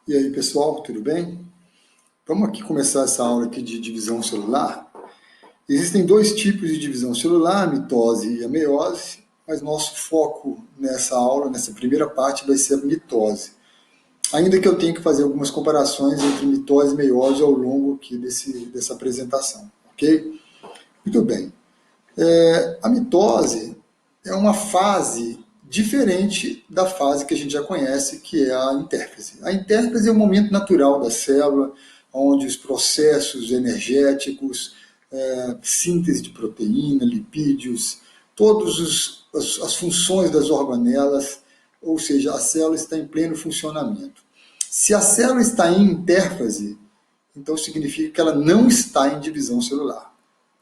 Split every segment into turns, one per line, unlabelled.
E aí, pessoal, tudo bem? Vamos aqui começar essa aula aqui de divisão celular. Existem dois tipos de divisão celular, a mitose e a meiose, mas nosso foco nessa aula, nessa primeira parte, vai ser a mitose. Ainda que eu tenha que fazer algumas comparações entre mitose e meiose ao longo aqui dessa apresentação, ok? Muito bem. A mitose é uma fase diferente da fase que a gente já conhece, que é a intérfase. A intérfase é o momento natural da célula, onde os processos energéticos, síntese de proteína, lipídios, todas as funções das organelas, ou seja, a célula está em pleno funcionamento. Se a célula está em intérfase, então significa que ela não está em divisão celular.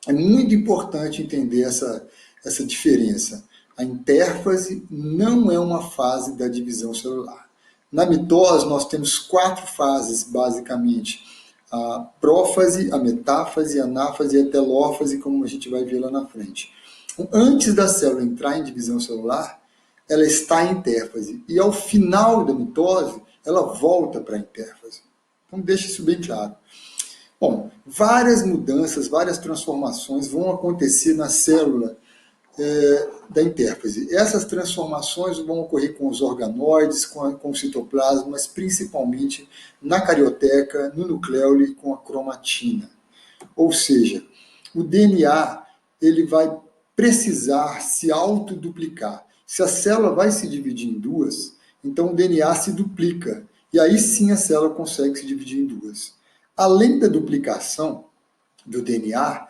É muito importante entender essa diferença. A intérfase não é uma fase da divisão celular. Na mitose, nós temos 4 fases, basicamente. A prófase, a metáfase, a anáfase e a telófase, como a gente vai ver lá na frente. Antes da célula entrar em divisão celular, ela está em intérfase. E ao final da mitose, ela volta para a intérfase. Então, deixa isso bem claro. Bom, várias mudanças, várias transformações vão acontecer na célula da intérfase. Essas transformações vão ocorrer com os organoides, com o citoplasma, mas principalmente na carioteca, no nucleolo e com a cromatina. Ou seja, o DNA ele vai precisar se autoduplicar. Se a célula vai se dividir em duas, então o DNA se duplica. E aí sim a célula consegue se dividir em duas. Além da duplicação do DNA,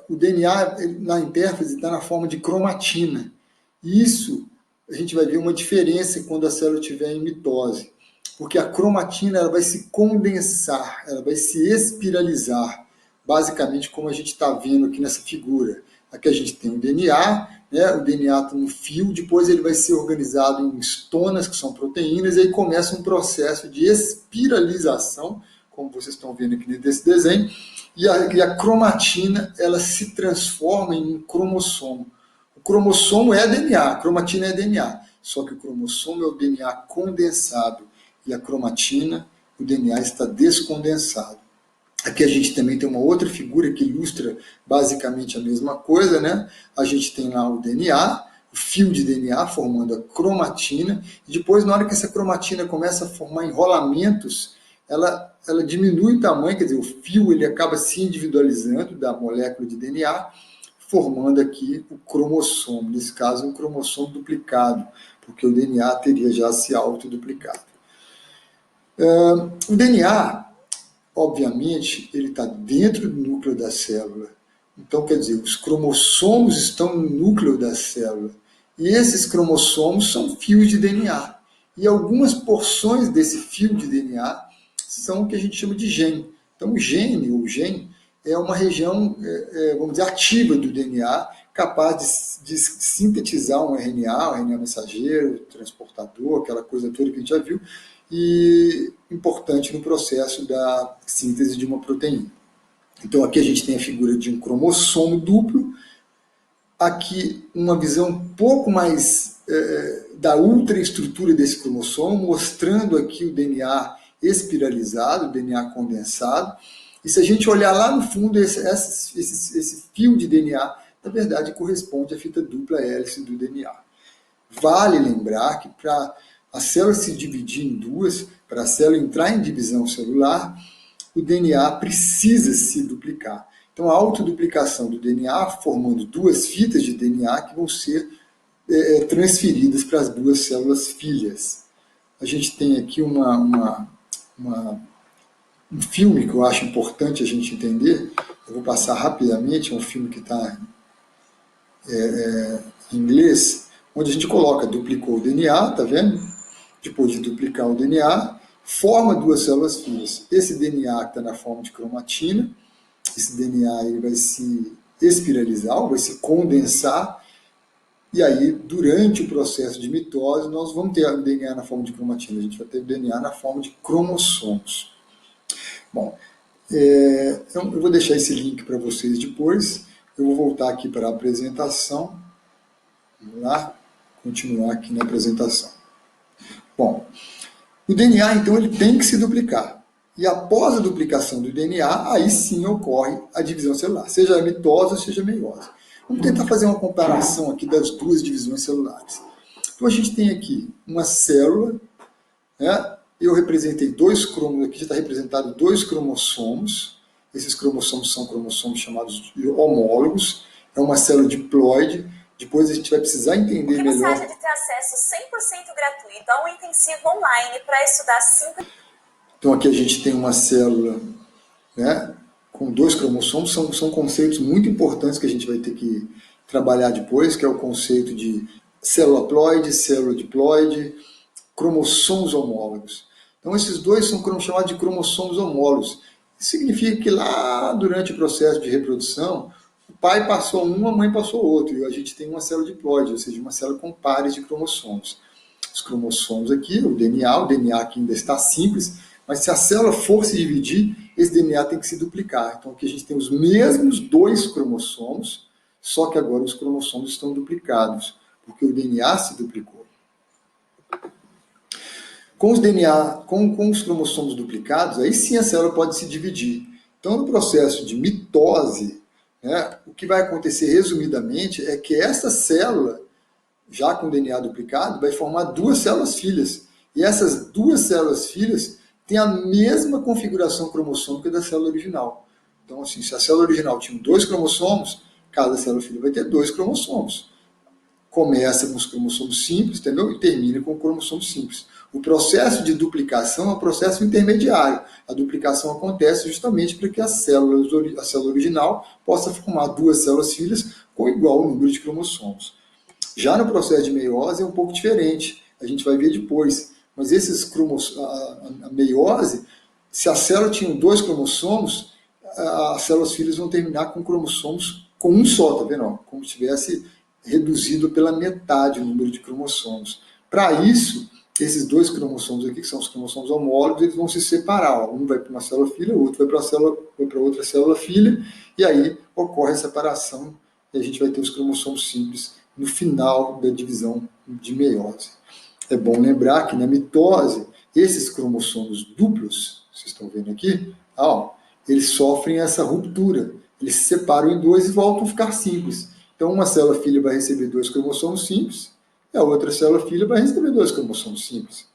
o DNA na intérfase está na forma de cromatina. E isso a gente vai ver uma diferença quando a célula estiver em mitose, porque a cromatina ela vai se condensar, ela vai se espiralizar, basicamente como a gente está vendo aqui nessa figura. Aqui a gente tem o DNA, né? O DNA está no fio, depois ele vai ser organizado em estonas, que são proteínas, e aí começa um processo de espiralização, como vocês estão vendo aqui nesse desenho, e a cromatina ela se transforma em um cromossomo. O cromossomo é DNA, a cromatina é DNA, só que o cromossomo é o DNA condensado, e a cromatina, o DNA está descondensado. Aqui a gente também tem uma outra figura que ilustra basicamente a mesma coisa, né? A gente tem lá o DNA, o fio de DNA formando a cromatina, e depois, na hora que essa cromatina começa a formar enrolamentos, ela diminui o tamanho, quer dizer, o fio ele acaba se individualizando da molécula de DNA, formando aqui o cromossomo, nesse caso um cromossomo duplicado, porque o DNA teria já se autoduplicado. O DNA, obviamente, ele está dentro do núcleo da célula. Então, quer dizer, os cromossomos estão no núcleo da célula. E esses cromossomos são fios de DNA. E algumas porções desse fio de DNA são o que a gente chama de gene. Então, o gene, ou gene, é uma região, vamos dizer, ativa do DNA, capaz de sintetizar um RNA mensageiro, transportador, aquela coisa toda que a gente já viu, e importante no processo da síntese de uma proteína. Então aqui a gente tem a figura de um cromossomo duplo, aqui uma visão um pouco mais da ultraestrutura desse cromossomo, mostrando aqui o DNA espiralizado, o DNA condensado, e se a gente olhar lá no fundo, esse fio de DNA, na verdade corresponde à fita dupla hélice do DNA. Vale lembrar que para a célula se dividir em duas, para a célula entrar em divisão celular, o DNA precisa se duplicar. Então, a autoduplicação do DNA, formando duas fitas de DNA que vão ser transferidas para as duas células filhas. A gente tem aqui um filme que eu acho importante a gente entender, eu vou passar rapidamente, é um filme que está em inglês, onde a gente coloca, duplicou o DNA, tá vendo? Depois de duplicar o DNA, forma duas células filhas. Esse DNA está na forma de cromatina, esse DNA ele vai se espiralizar, vai se condensar, e aí, durante o processo de mitose, nós vamos ter o DNA na forma de cromatina, a gente vai ter o DNA na forma de cromossomos. Bom, eu vou deixar esse link para vocês depois, eu vou voltar aqui para a apresentação, vamos lá, continuar aqui na apresentação. Bom, O DNA, então, ele tem que se duplicar. E após a duplicação do DNA, aí sim ocorre a divisão celular, seja a mitose ou seja a meiose. Vamos tentar fazer uma comparação aqui das duas divisões celulares. Então a gente tem aqui uma célula, né? Eu representei dois cromos, aqui já está representado dois cromossomos. Esses cromossomos são cromossomos chamados de homólogos. É uma célula diploide. Depois a gente vai precisar entender melhor.
Você acha de ter acesso 100% gratuito a um intensivo online para estudar 5...
Então aqui a gente tem uma célula, né, com dois cromossomos, são conceitos muito importantes que a gente vai ter que trabalhar depois, que é o conceito de célula ploide, célula diploide, cromossomos homólogos. Então esses dois são chamados de cromossomos homólogos. Isso significa que lá durante o processo de reprodução, o pai passou um, a mãe passou outro, e a gente tem uma célula diploide, ou seja, uma célula com pares de cromossomos. Os cromossomos aqui, o DNA aqui ainda está simples, mas se a célula for se dividir, esse DNA tem que se duplicar. Então aqui a gente tem os mesmos dois cromossomos, só que agora os cromossomos estão duplicados, porque o DNA se duplicou. Com os cromossomos duplicados, aí sim a célula pode se dividir. Então no processo de mitose, né, o que vai acontecer resumidamente é que essa célula, já com o DNA duplicado, vai formar duas células filhas. E essas duas células filhas têm a mesma configuração cromossômica da célula original. Então, assim, se a célula original tinha dois cromossomos, cada célula filha vai ter dois cromossomos. Começa com os cromossomos simples, entendeu? E termina com o cromossomo simples. O processo de duplicação é um processo intermediário. A duplicação acontece justamente para que a célula original possa formar duas células filhas com igual número de cromossomos. Já no processo de meiose é um pouco diferente, a gente vai ver depois. Mas a meiose, se a célula tinha dois cromossomos, as células filhas vão terminar com cromossomos com um só, tá vendo? Como se tivesse reduzido pela metade o número de cromossomos. Para isso, esses dois cromossomos aqui, que são os cromossomos homólogos, eles vão se separar. Um vai para uma célula filha, o outro vai para outra célula filha, e aí ocorre a separação e a gente vai ter os cromossomos simples no final da divisão de meiose. É bom lembrar que na mitose, esses cromossomos duplos, vocês estão vendo aqui, eles sofrem essa ruptura. Eles se separam em dois e voltam a ficar simples. Então, uma célula filha vai receber dois cromossomos simples, e a outra célula filha vai receber dois cromossomos simples.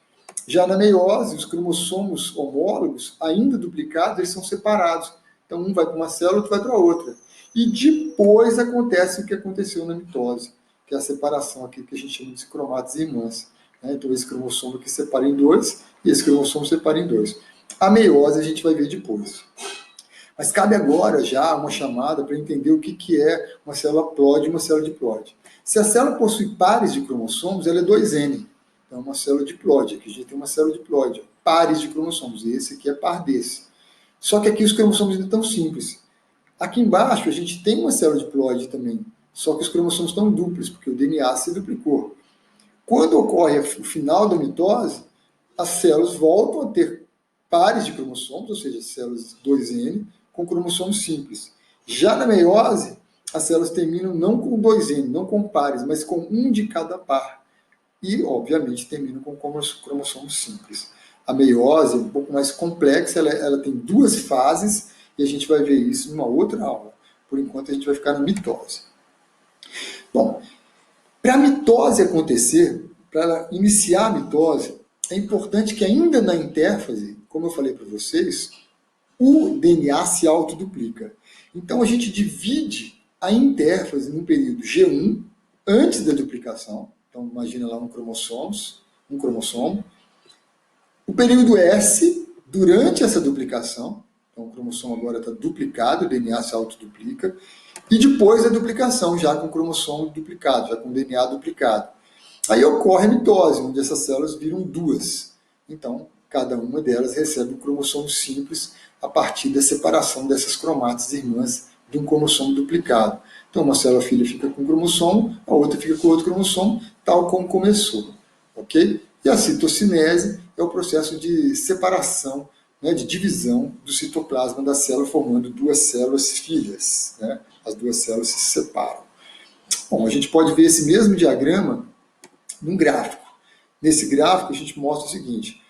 Já na meiose, os cromossomos homólogos, ainda duplicados, eles são separados. Então, um vai para uma célula, outro vai para outra. E depois acontece o que aconteceu na mitose, que é a separação aqui que a gente chama de cromatas irmãs. Então, esse cromossomo aqui separa em dois, e esse cromossomo separa em dois. A meiose a gente vai ver depois. Mas cabe agora já uma chamada para entender o que é uma célula ploide e uma célula diploide. Se a célula possui pares de cromossomos, ela é 2N. Então, é uma célula diploide. Aqui a gente tem uma célula diploide, pares de cromossomos. E esse aqui é par desse. Só que aqui os cromossomos ainda estão simples. Aqui embaixo a gente tem uma célula diploide também, só que os cromossomos estão duplos, porque o DNA se duplicou. Quando ocorre o final da mitose, as células voltam a ter pares de cromossomos, ou seja, células 2N, com cromossomos simples. Já na meiose, as células terminam não com 2N, não com pares, mas com um de cada par. E, obviamente, terminam com cromossomos simples. A meiose é um pouco mais complexa, ela tem duas fases, e a gente vai ver isso numa outra aula. Por enquanto, a gente vai ficar na mitose. Bom, para a mitose acontecer, para ela iniciar a mitose, é importante que ainda na intérfase, como eu falei para vocês, o DNA se autoduplica. Então a gente divide a intérfase num período G1, antes da duplicação. Então imagina lá um cromossomo. O período S, durante essa duplicação. Então o cromossomo agora está duplicado, o DNA se autoduplica. E depois da duplicação, já com o cromossomo duplicado, já com o DNA duplicado. Aí ocorre a mitose, onde essas células viram duas. Então, cada uma delas recebe um cromossomo simples a partir da separação dessas cromátides irmãs de um cromossomo duplicado. Então, uma célula filha fica com um cromossomo, a outra fica com outro cromossomo, tal como começou. Ok? E a citocinese é o processo de separação, de divisão do citoplasma da célula, formando duas células filhas. As duas células se separam. Bom, a gente pode ver esse mesmo diagrama num gráfico. Nesse gráfico, a gente mostra o seguinte: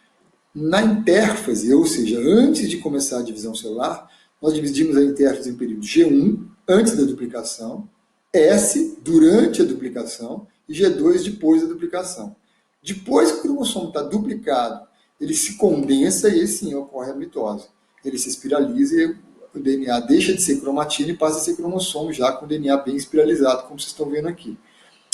Na intérfase, ou seja, antes de começar a divisão celular, nós dividimos a intérfase em período G1, antes da duplicação, S, durante a duplicação, e G2, depois da duplicação. Depois que o cromossomo está duplicado, ele se condensa e aí sim ocorre a mitose. Ele se espiraliza e o DNA deixa de ser cromatina e passa a ser cromossomo, já com o DNA bem espiralizado, como vocês estão vendo aqui.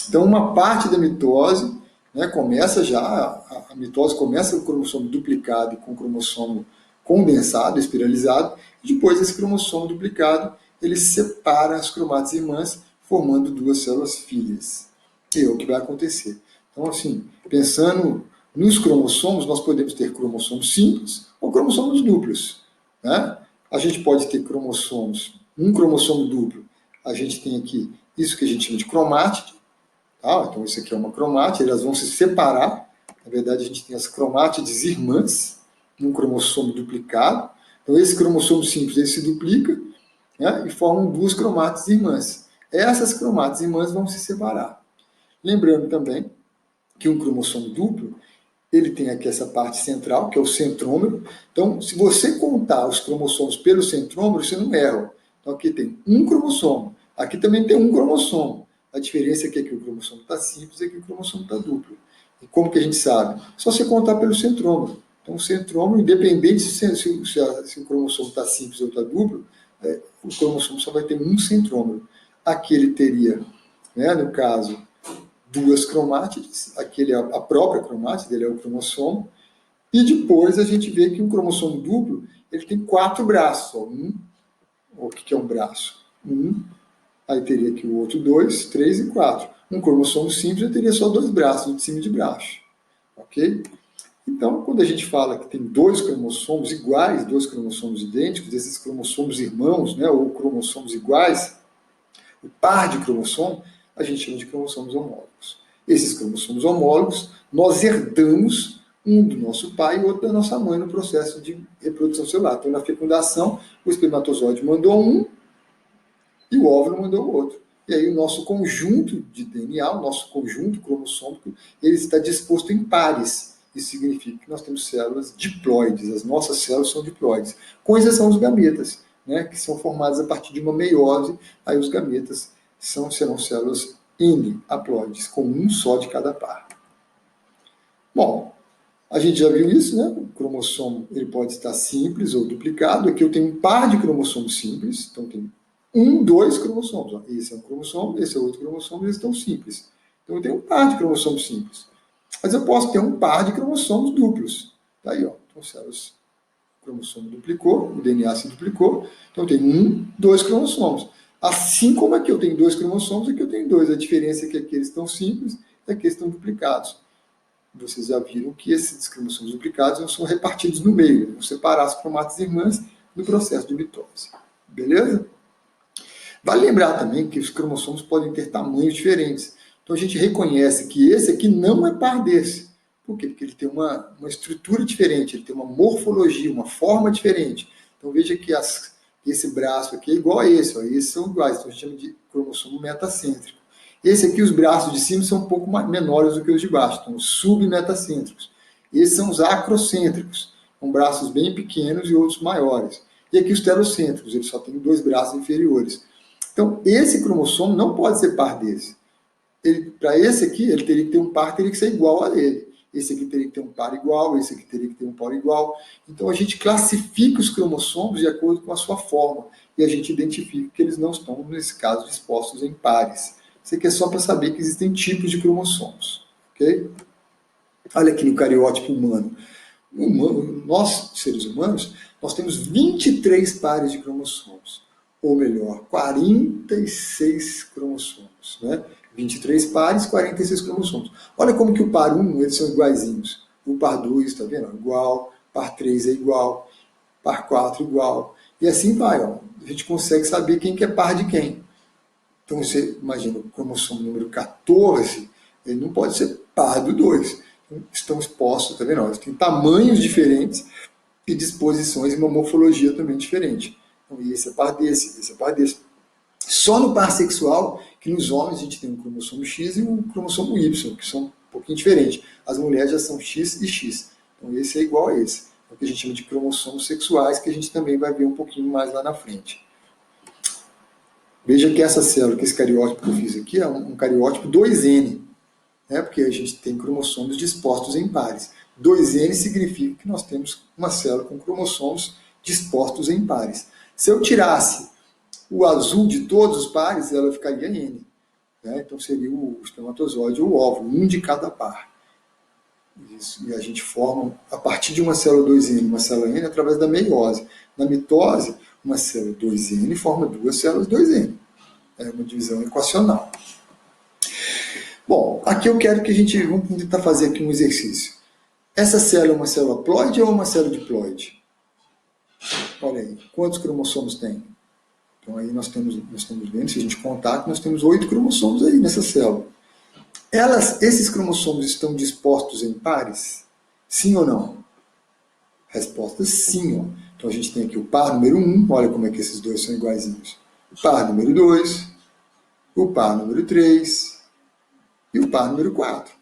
Então, uma parte da mitose, né, começa já, a mitose começa com o cromossomo duplicado e com o cromossomo condensado, espiralizado, e depois esse cromossomo duplicado, ele separa as cromátides irmãs, formando duas células filhas. E é o que vai acontecer. Então, assim, pensando nos cromossomos, nós podemos ter cromossomos simples ou cromossomos duplos, né? A gente pode ter cromossomos, um cromossomo duplo, a gente tem aqui isso que a gente chama de cromátide, tá? Então isso aqui é uma cromátide, elas vão se separar, na verdade a gente tem as cromátides irmãs, um cromossomo duplicado, então esse cromossomo simples ele se duplica, né, e formam duas cromátides irmãs. Essas cromátides irmãs vão se separar. Lembrando também que um cromossomo duplo, ele tem aqui essa parte central, que é o centrômero. Então, se você contar os cromossomos pelo centrômero, você não erra. Então, aqui tem um cromossomo. Aqui também tem um cromossomo. A diferença é que aqui o cromossomo está simples e aqui o cromossomo está duplo. E como que a gente sabe? Só você contar pelo centrômero. Então, o centrômero, independente se o cromossomo está simples ou está duplo, o cromossomo só vai ter um centrômero. Aqui ele teria, né, no caso, duas cromátides, aquele é a própria cromátide, ele é o cromossomo, e depois a gente vê que um cromossomo duplo, ele tem 4 braços, ó, o que é um braço? Aí teria aqui o outro 2, 3 e 4. Um cromossomo simples já teria só 2 braços, de cima e de baixo, ok? Então, quando a gente fala que tem 2 cromossomos iguais, 2 cromossomos idênticos, esses cromossomos irmãos, né, ou cromossomos iguais, o par de cromossomo, a gente chama de cromossomos homólogos. Esses cromossomos homólogos, nós herdamos um do nosso pai e outro da nossa mãe no processo de reprodução celular. Então, na fecundação, o espermatozoide mandou um e o óvulo mandou o outro. E aí o nosso conjunto de DNA, o nosso conjunto cromossômico, ele está disposto em pares. Isso significa que nós temos células diploides, as nossas células são diploides, com exceção dos gametas, né, que são formados a partir de uma meiose, aí os gametas serão células haploides, com um só de cada par. Bom, a gente já viu isso, né? O cromossomo ele pode estar simples ou duplicado. Aqui eu tenho um par de cromossomos simples, então tem 2 cromossomos. Esse é um cromossomo, esse é outro cromossomo, eles estão simples. Então eu tenho um par de cromossomos simples. Mas eu posso ter um par de cromossomos duplos. Tá aí, ó. Então, células, o cromossomo duplicou, o DNA se duplicou. Então eu tenho 2 cromossomos. Assim como aqui eu tenho 2 cromossomos, aqui eu tenho 2. A diferença é que aqui eles estão simples e aqui eles estão duplicados. Vocês já viram que esses cromossomos duplicados não são repartidos no meio, vão separar as cromátides irmãs no processo de mitose. Beleza? Vale lembrar também que os cromossomos podem ter tamanhos diferentes. Então a gente reconhece que esse aqui não é par desse. Por quê? Porque ele tem uma estrutura diferente, ele tem uma morfologia, uma forma diferente. Então veja que esse braço aqui é igual a esse, ó, esses são iguais, então a gente chama de cromossomo metacêntrico. Esse aqui, os braços de cima são um pouco menores do que os de baixo, então os submetacêntricos. Esses são os acrocêntricos, com braços bem pequenos e outros maiores. E aqui os telocêntricos, eles só têm 2 braços inferiores. Então, esse cromossomo não pode ser par desse. Para esse aqui, ele teria que ter um par, teria que ser igual a ele. Esse aqui teria que ter um par igual, esse aqui teria que ter um par igual. Então, a gente classifica os cromossomos de acordo com a sua forma. E a gente identifica que eles não estão, nesse caso, dispostos em pares. Isso aqui é só para saber que existem tipos de cromossomos. Ok? Olha aqui no cariótipo humano. Nós, seres humanos, nós temos 23 pares de cromossomos. Ou melhor, 46 cromossomos. Né? 23 pares, 46 cromossomos. Olha como que o par 1, eles são iguaizinhos. O par 2, está vendo? Igual. Par 3 é igual. Par 4 igual. E assim vai. Ó. A gente consegue saber quem que é par de quem. Então você imagina, o cromossomo número 14, ele não pode ser par do 2. Então, estão expostos, tá vendo? Eles têm tamanhos diferentes e disposições e uma morfologia também diferente. Então, esse é par desse, esse é par desse. Só no par sexual, que nos homens a gente tem um cromossomo X e um cromossomo Y, que são um pouquinho diferentes. As mulheres já são X e X. Então, esse é igual a esse. É o que a gente chama de cromossomos sexuais, que a gente também vai ver um pouquinho mais lá na frente. Veja que essa célula, que esse cariótipo que eu fiz aqui, é um cariótipo 2N, né? Porque a gente tem cromossomos dispostos em pares. 2N significa que nós temos uma célula com cromossomos dispostos em pares. Se eu tirasse o azul de todos os pares, ela ficaria N. Né? Então seria o espermatozoide ou o óvulo, um de cada par. Isso. E a gente forma, a partir de uma célula 2N, uma célula N, através da meiose. Na mitose, uma célula 2N forma duas células 2N. É uma divisão equacional. Bom, aqui eu quero que a gente, vamos tentar fazer aqui um exercício. Essa célula é uma célula ploide ou uma célula diploide? Olha aí, quantos cromossomos tem? Então aí nós estamos vendo, se a gente contar, que nós temos 8 cromossomos aí nessa célula. Esses cromossomos estão dispostos em pares? Sim ou não? Resposta sim. Ó. Então a gente tem aqui o par número 1, olha como é que esses dois são iguaizinhos. O par número 2, o par número 3 e o par número 4.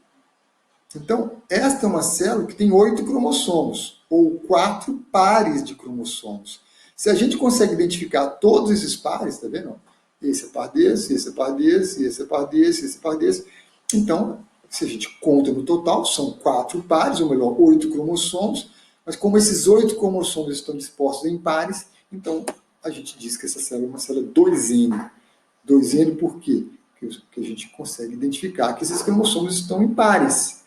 Então, esta é uma célula que tem 8 cromossomos, ou 4 pares de cromossomos. Se a gente consegue identificar todos esses pares, tá vendo? Esse é par desse, esse é par desse, esse é par desse, esse é par desse. Então, se a gente conta no total, são 4 pares, ou melhor, 8 cromossomos, mas como esses 8 cromossomos estão dispostos em pares, então a gente diz que essa célula é uma célula 2N. 2N por quê? Porque a gente consegue identificar que esses cromossomos estão em pares,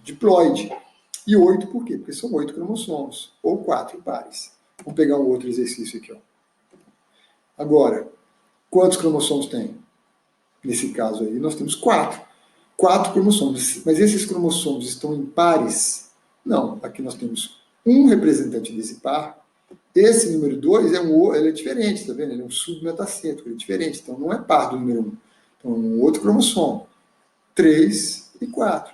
diploide. E 8 por quê? Porque são 8 cromossomos, ou 4 pares. Vamos pegar um outro exercício aqui. Ó. Agora, quantos cromossomos tem? Nesse caso aí, nós temos 4. 4 cromossomos. Mas esses cromossomos estão em pares? Não. Aqui nós temos um representante desse par. Esse número 2 ele é diferente, está vendo? Ele é um submetacêntrico, ele é diferente. Então, não é par do número 1. Então, é um outro cromossomo. 3 e 4.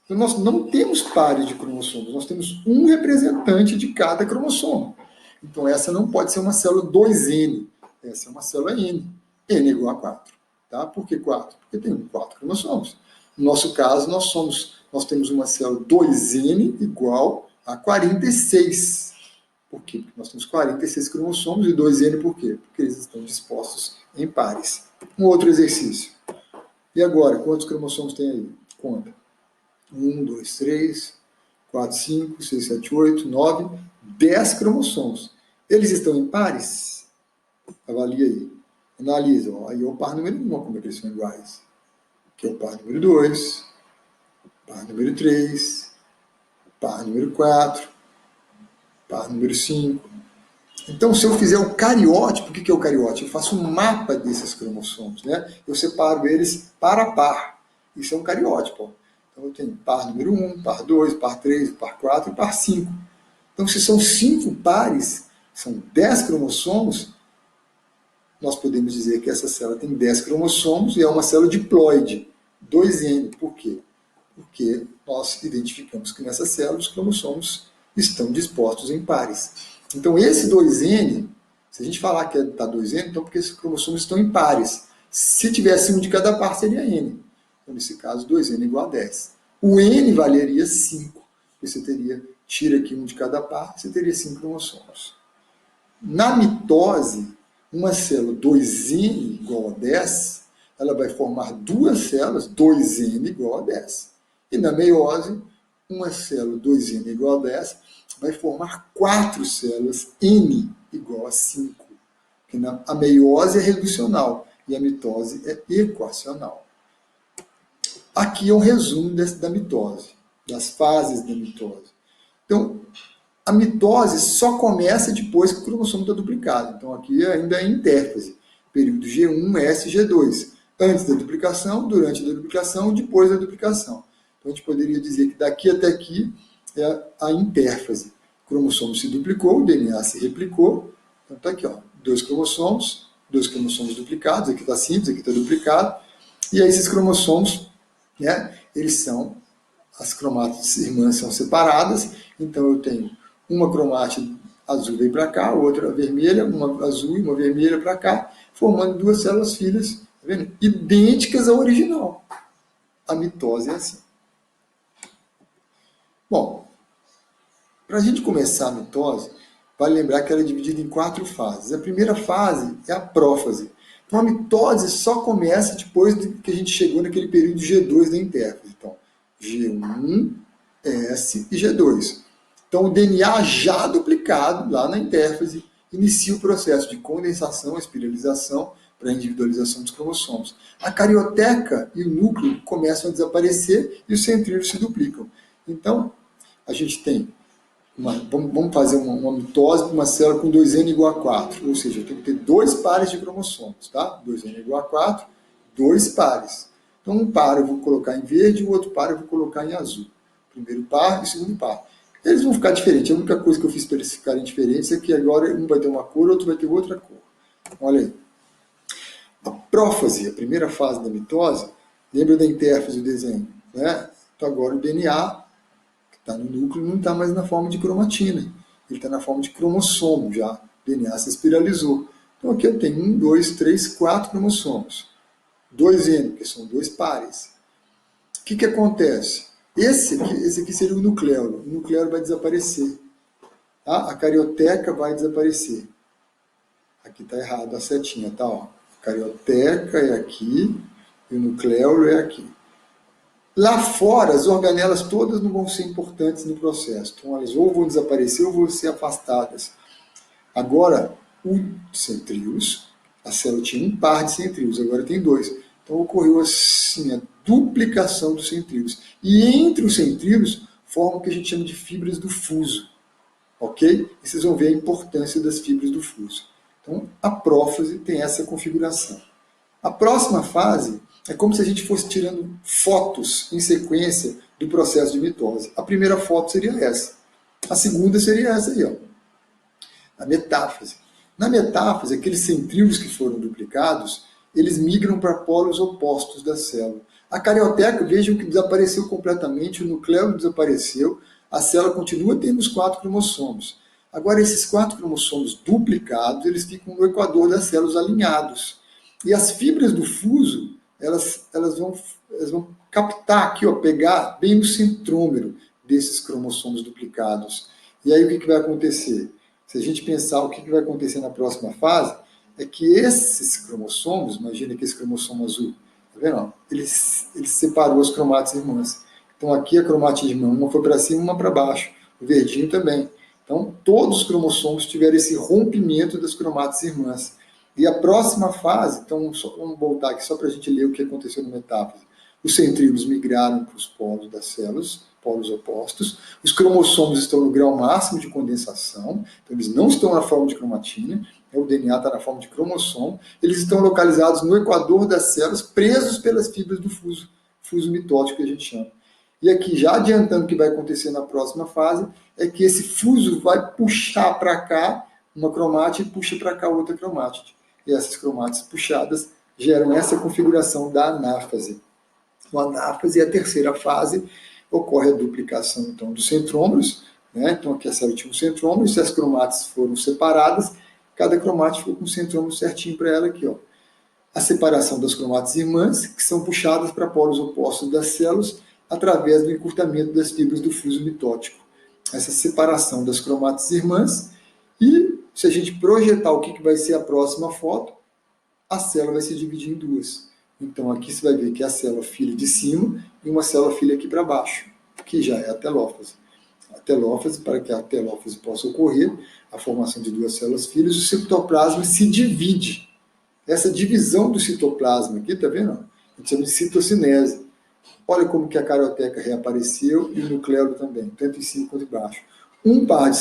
Então, nós não temos pares de cromossomos. Nós temos um representante de cada cromossomo. Então, essa não pode ser uma célula 2N. Essa é uma célula N. N é igual a 4. Tá? Por que 4? Porque tem 4 cromossomos. No nosso caso, nós temos uma célula 2N igual a 46. Por quê? Porque nós temos 46 cromossomos e 2N por quê? Porque eles estão dispostos em pares. Um outro exercício. E agora, quantos cromossomos tem aí? Conta. 1, 2, 3, 4, 5, 6, 7, 8, 9, 10 cromossomos. Eles estão em pares? Avalia aí. Analisa. Ó. Aí é o par número 1, como é que eles são iguais. Aqui é o par número 2, par número 3, par número 4, par número 5. Então, se eu fizer o cariótipo, o que é o cariótipo? Eu faço um mapa desses cromossomos, né? Eu separo eles par a par. Isso é um cariótipo. Ó. Então, eu tenho par número 1, par 2, par 3, par 4 e par 5. Então, se são 5 pares, são 10 cromossomos, nós podemos dizer que essa célula tem 10 cromossomos e é uma célula diploide, 2N. Por quê? Porque nós identificamos que nessa célula os cromossomos estão dispostos em pares. Então, esse 2N, se a gente falar que está 2N, então porque esses cromossomos estão em pares. Se tivesse um de cada par, seria N. Então, nesse caso, 2N igual a 10. O N valeria 5. Você tira aqui um de cada par, você teria 5 cromossomos. Na mitose, uma célula 2N igual a 10, ela vai formar duas células 2N igual a 10. E na meiose, uma célula 2N igual a 10 vai formar 4 células N igual a 5. Porque a meiose é reducional e a mitose é equacional. Aqui é um resumo da mitose, das fases da mitose. Então, a mitose só começa depois que o cromossomo está duplicado. Então, aqui ainda é intérfase. Período G1, S, G2. Antes da duplicação, durante a duplicação, depois da duplicação. Então, a gente poderia dizer que daqui até aqui é a intérfase. O cromossomo se duplicou, o DNA se replicou. Então, está aqui, ó, dois cromossomos duplicados. Aqui está simples, aqui está duplicado. E aí, esses cromossomos, né, eles são, as cromátides irmãs são separadas. Então, eu tenho uma cromátide azul vem para cá, outra vermelha, uma azul e uma vermelha para cá, formando duas células filhas, tá vendo? Idênticas ao original. A mitose é assim. Bom, Para a gente começar a mitose, vale lembrar que ela é dividida em 4 fases. A primeira fase é a prófase. Então, a mitose só começa depois que a gente chegou naquele período G2 da intérfase. Então, G1, S e G2. Então, o DNA já duplicado lá na intérfase inicia o processo de condensação, espiralização, para a individualização dos cromossomos. A carioteca e o núcleo começam a desaparecer e os centríolos se duplicam. Então, a gente tem vamos fazer uma mitose de uma célula com 2N igual a 4, ou seja, eu tenho que ter 2 pares de cromossomos, tá? 2N igual a 4, 2 pares. Então, um par eu vou colocar em verde e o outro par eu vou colocar em azul. Primeiro par e segundo par. Eles vão ficar diferentes. A única coisa que eu fiz para eles ficarem diferentes é que agora um vai ter uma cor, o outro vai ter outra cor. Olha aí. A prófase, a primeira fase da mitose, lembra da intérfase do desenho, né? Então, agora o DNA está no núcleo, não está mais na forma de cromatina. Ele está na forma de cromossomo já. O DNA se espiralizou. Então aqui eu tenho 1, 2, 3, 4 cromossomos. 2N, que são 2 pares. O que acontece? Esse aqui seria o nucleolo. O nucleolo vai desaparecer. Tá? A carioteca vai desaparecer. Aqui está errado a setinha, tá? Ó. A carioteca é aqui e o nucleolo é aqui. Lá fora, as organelas todas não vão ser importantes no processo. Então, elas ou vão desaparecer ou vão ser afastadas. Agora, o centríolos, a célula tinha um par de centríolos, agora tem 2. Então, ocorreu assim a duplicação dos centríolos. E entre os centríolos, forma o que a gente chama de fibras do fuso. Ok? E vocês vão ver a importância das fibras do fuso. Então, a prófase tem essa configuração. A próxima fase é como se a gente fosse tirando fotos em sequência do processo de mitose. A primeira foto seria essa. A segunda seria essa aí, ó. A metáfase. Na metáfase, aqueles centríolos que foram duplicados, eles migram para polos opostos da célula. A carioteca, vejam que desapareceu completamente, o nucleolo desapareceu, a célula continua tendo os 4 cromossomos. Agora, esses 4 cromossomos duplicados, eles ficam no equador das células alinhados. E as fibras do fuso, elas vão captar aqui, ó, pegar bem no centrômero desses cromossomos duplicados. E aí o que vai acontecer? Se a gente pensar o que vai acontecer na próxima fase, é que esses cromossomos, imagina que esse cromossomo azul, tá vendo? Ele separou as cromátides irmãs. Então aqui a cromática irmã, uma foi para cima, uma para baixo. O verdinho também. Então todos os cromossomos tiveram esse rompimento das cromátides irmãs. E a próxima fase, então vamos voltar aqui só para a gente ler o que aconteceu na metáfase. Os centríolos migraram para os polos das células, polos opostos. Os cromossomos estão no grau máximo de condensação, então eles não estão na forma de cromatina, o DNA está na forma de cromossomo. Eles estão localizados no equador das células, presos pelas fibras do fuso mitótico que a gente chama. E aqui, já adiantando o que vai acontecer na próxima fase, é que esse fuso vai puxar para cá uma cromátide e puxa para cá outra cromátide. E essas cromátides puxadas geram essa configuração da anáfase. A anáfase é a terceira fase, ocorre a duplicação então dos centrômeros, né? Então aqui a célula tinha um centrômero, se as cromátides foram separadas, cada cromátide ficou com um centrômero certinho para ela aqui, ó. A separação das cromátides irmãs, que são puxadas para polos opostos das células através do encurtamento das fibras do fuso mitótico. Essa separação das cromátides irmãs, e se a gente projetar o que vai ser a próxima foto, a célula vai se dividir em 2. Então aqui você vai ver que é a célula filha de cima e uma célula filha aqui para baixo, que já é a telófase. A telófase, para que a telófase possa ocorrer, a formação de 2 células filhas, o citoplasma se divide. Essa divisão do citoplasma aqui, tá vendo? A gente chama de citocinese. Olha como que a carioteca reapareceu e o nucleolo também, tanto em cima quanto embaixo. Um par de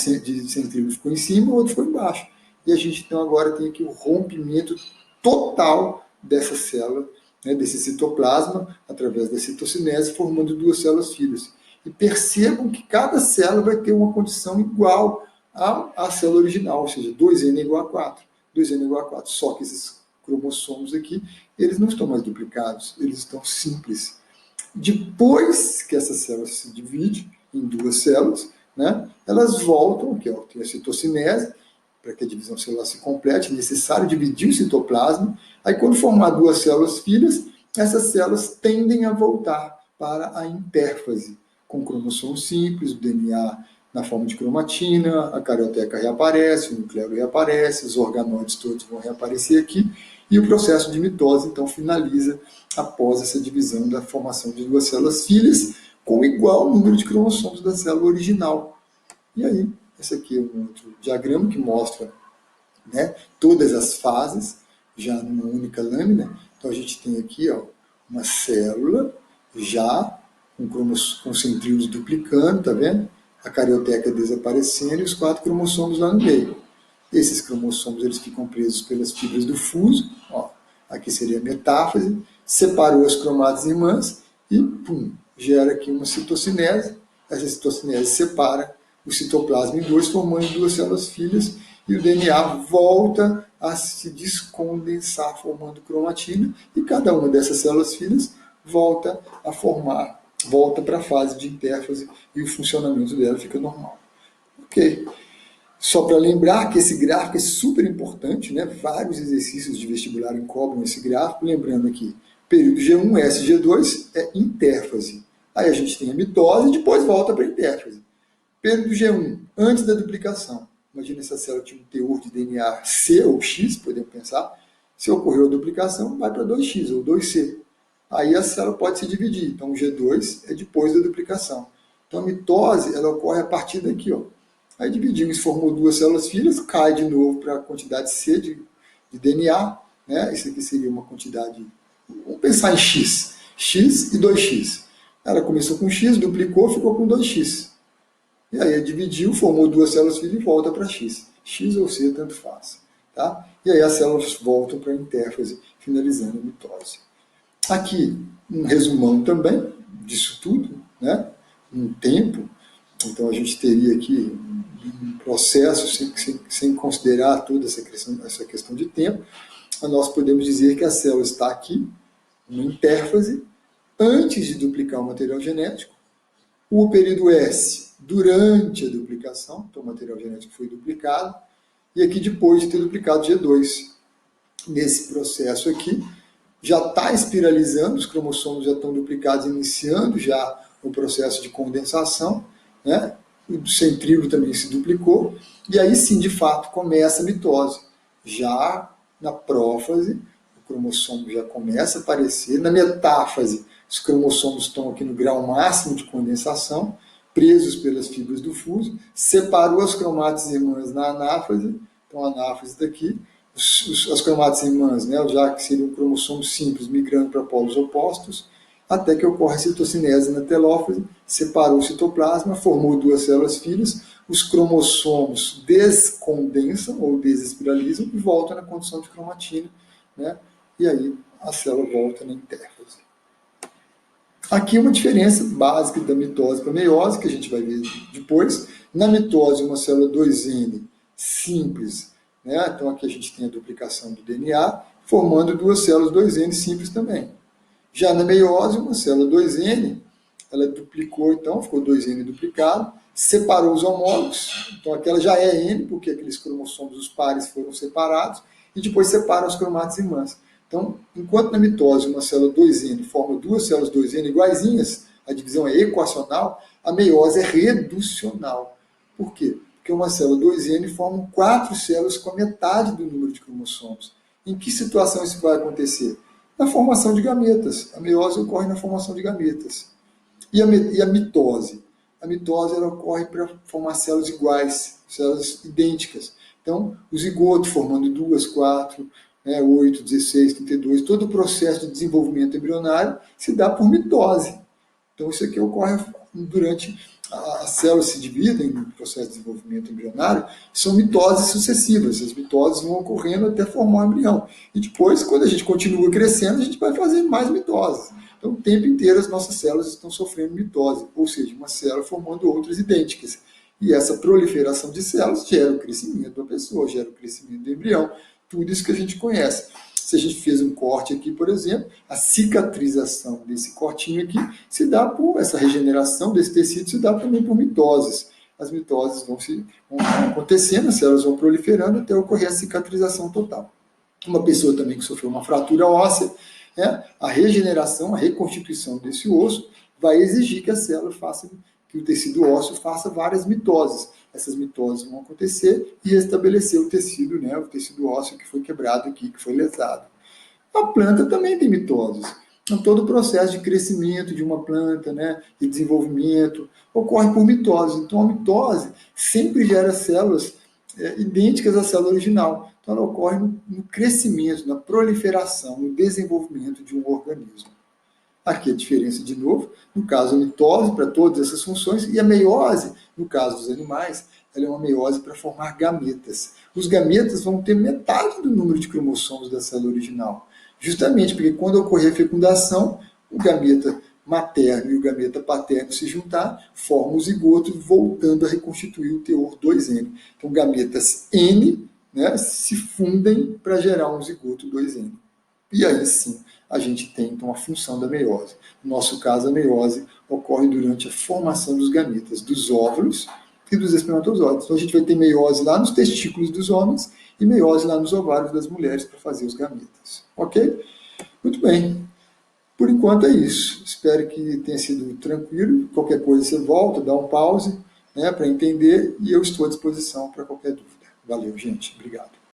centríolos ficou em cima, o outro ficou embaixo. E a gente então agora tem aqui o rompimento total dessa célula, né, desse citoplasma, através da citocinese, formando 2 células filhas. E percebam que cada célula vai ter uma condição igual à célula original, ou seja, 2N igual a 4. 2N igual a 4. Só que esses cromossomos aqui, eles não estão mais duplicados, eles estão simples. Depois que essa célula se divide em 2 células, né, elas voltam, aqui, ó, tem a citocinese, para que a divisão celular se complete, é necessário dividir o citoplasma. Aí, quando formar 2 células filhas, essas células tendem a voltar para a intérfase, com cromossomo simples, o DNA na forma de cromatina, a carioteca reaparece, o nucleolo reaparece, os organóides todos vão reaparecer aqui, e o processo de mitose, então, finaliza após essa divisão da formação de duas células filhas, com igual número de cromossomos da célula original. E aí, esse aqui é um outro diagrama que mostra, né, todas as fases, já numa única lâmina. Então, a gente tem aqui, ó, uma célula já com centríolos duplicando, tá vendo? A carioteca desaparecendo e os 4 cromossomos lá no meio. Esses cromossomos eles ficam presos pelas fibras do fuso, ó, aqui seria a metáfase, separou as cromatas irmãs e, pum, gera aqui uma citocinese. Essa citocinese separa o citoplasma em dois, formando duas células filhas, e o DNA volta a se descondensar, formando cromatina, e cada uma dessas células filhas volta a formar, volta para a fase de intérfase, e o funcionamento dela fica normal. Ok. Só para lembrar que esse gráfico é super importante, né? Vários exercícios de vestibular encobram esse gráfico, lembrando aqui, período G1, S, G2 é intérfase. Aí a gente tem a mitose e depois volta para a intérfase. Período G1, antes da duplicação. Imagina se a célula tinha um teor de DNA C ou X, podemos pensar. Se ocorreu a duplicação, vai para 2X ou 2C. Aí a célula pode se dividir. Então o G2 é depois da duplicação. Então a mitose ela ocorre a partir daqui, ó. Aí dividimos, formou duas células filhas, cai de novo para a quantidade C de DNA, né? Isso aqui seria uma quantidade, vamos pensar em X, X e 2X. Ela começou com X, duplicou, ficou com 2X. E aí dividiu, formou duas células filhas e volta para X. X ou C, tanto faz. Tá? E aí as células voltam para a intérfase, finalizando a mitose. Aqui, um resumão também disso tudo, né? Um tempo. Então a gente teria aqui um processo, sem considerar toda essa questão de tempo, nós podemos dizer que a célula está aqui, uma intérfase, antes de duplicar o material genético, o período S, durante a duplicação, então o material genético foi duplicado, e aqui depois de ter duplicado G2. Nesse processo aqui, já está espiralizando, os cromossomos já estão duplicados, iniciando já o processo de condensação, né? O centríolo também se duplicou, e aí sim, de fato, começa a mitose. Já na prófase, o cromossomo já começa a aparecer, na metáfase, os cromossomos estão aqui no grau máximo de condensação, presos pelas fibras do fuso, separou as cromátides irmãs na anáfase, então a anáfase daqui, as cromátides irmãs, né, já que seria um cromossomo simples, migrando para polos opostos, até que ocorre a citocinese na telófase, separou o citoplasma, formou duas células filhas, os cromossomos descondensam ou desespiralizam e voltam na condição de cromatina, né? E aí a célula volta na intérfase. Aqui uma diferença básica da mitose para a meiose, que a gente vai ver depois. Na mitose, uma célula 2N simples, né? Então aqui a gente tem a duplicação do DNA, formando duas células 2N simples também. Já na meiose, uma célula 2N, ela duplicou, então, ficou 2N duplicado, separou os homólogos, então aquela já é N, porque aqueles cromossomos, os pares foram separados, e depois separa as cromátides irmãs. Então, enquanto na mitose uma célula 2N forma duas células 2N iguaizinhas, a divisão é equacional, a meiose é reducional. Por quê? Porque uma célula 2N forma 4 células com a metade do número de cromossomos. Em que situação isso vai acontecer? Na formação de gametas. A meiose ocorre na formação de gametas. E a mitose? A mitose ela ocorre para formar células iguais, células idênticas. Então, o zigoto formando 2, 4, 8, 16, 32, todo o processo de desenvolvimento embrionário se dá por mitose. Então, isso aqui ocorre durante as células se dividem no processo de desenvolvimento embrionário, são mitoses sucessivas. As mitoses vão ocorrendo até formar o embrião. E depois, quando a gente continua crescendo, a gente vai fazer mais mitoses. Então, o tempo inteiro as nossas células estão sofrendo mitose, ou seja, uma célula formando outras idênticas. E essa proliferação de células gera o crescimento da pessoa, gera o crescimento do embrião, tudo isso que a gente conhece. Se a gente fez um corte aqui, por exemplo, a cicatrização desse cortinho aqui se dá por essa regeneração desse tecido, se dá também por mitoses. As mitoses vão acontecendo, as células vão proliferando até ocorrer a cicatrização total. Uma pessoa também que sofreu uma fratura óssea, a regeneração, a reconstituição desse osso vai exigir que a célula faça que o tecido ósseo faça várias mitoses. Essas mitoses vão acontecer e restabelecer o tecido, né, o tecido ósseo que foi quebrado aqui, que foi lesado. A planta também tem mitoses. Então, todo o processo de crescimento de uma planta, né, de desenvolvimento, ocorre por mitose. Então, a mitose sempre gera células idênticas à célula original. Então, ela ocorre no crescimento, na proliferação, no desenvolvimento de um organismo. Aqui a diferença, de novo, no caso a mitose para todas essas funções, e a meiose, no caso dos animais, ela é uma meiose para formar gametas. Os gametas vão ter metade do número de cromossomos da célula original, justamente porque quando ocorrer a fecundação, o gameta materno e o gameta paterno se juntar, formam o zigoto, voltando a reconstituir o teor 2N. Então, gametas N, né, se fundem para gerar um zigoto 2N. E aí sim, a gente tem então a função da meiose. No nosso caso, a meiose ocorre durante a formação dos gametas, dos óvulos e dos espermatozoides. Então a gente vai ter meiose lá nos testículos dos homens e meiose lá nos ovários das mulheres para fazer os gametas. Ok? Muito bem. Por enquanto é isso. Espero que tenha sido tranquilo. Qualquer coisa você volta, dá um pause, né, para entender, e eu estou à disposição para qualquer dúvida. Valeu, gente. Obrigado.